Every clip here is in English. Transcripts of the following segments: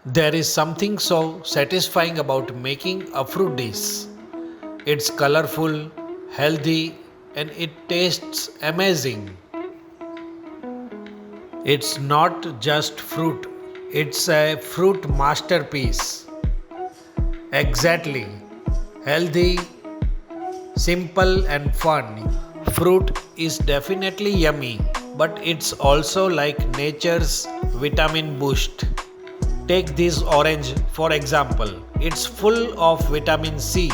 There is something so satisfying about making a fruit dish. It's colorful, healthy, and it tastes amazing. It's not just fruit, it's a fruit masterpiece. Exactly. Healthy, simple, and fun. Fruit is definitely yummy, but it's also like nature's vitamin boost. Take this orange for example. It's full of vitamin C,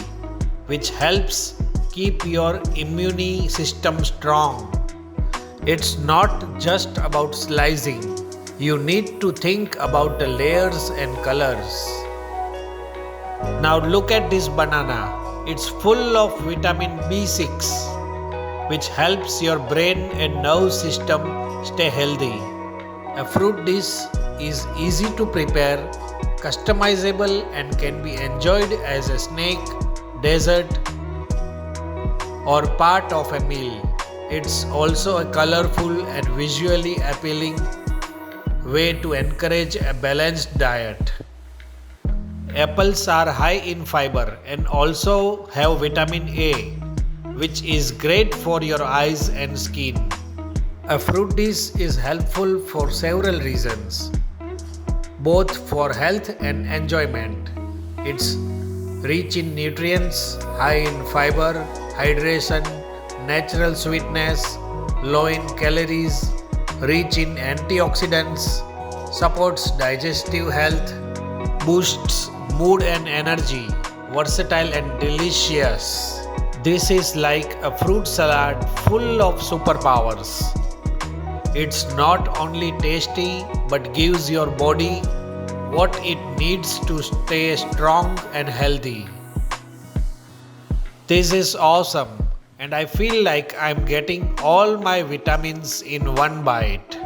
which helps keep your immune system strong. It's not just about slicing. You need to think about the layers and colors. Now look at this banana. It's full of vitamin B6, which helps your brain and nerve system stay healthy. A fruit dish is easy to prepare, customizable, and can be enjoyed as a snack, dessert, or part of a meal. It's also a colorful and visually appealing way to encourage a balanced diet. Apples are high in fiber and also have vitamin A, which is great for your eyes and skin. A fruit dish is helpful for several reasons, both for health and enjoyment. It's rich in nutrients, high in fiber, hydration, natural sweetness, low in calories, rich in antioxidants, supports digestive health, boosts mood and energy, versatile and delicious. This is like a fruit salad full of superpowers. It's not only tasty but gives your body what it needs to stay strong and healthy. This is awesome, and I feel like I'm getting all my vitamins in one bite.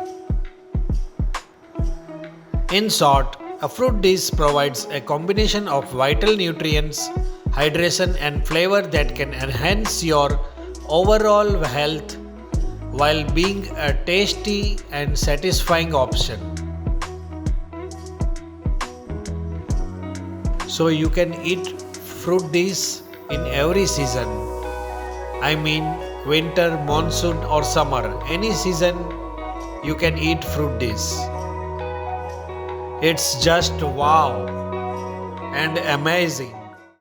In short, a fruit dish provides a combination of vital nutrients, hydration, and flavor that can enhance your overall health while being a tasty and satisfying option. So you can eat fruit dish in every season. I mean winter, monsoon or summer. Any season you can eat fruit dish. It's just wow and amazing.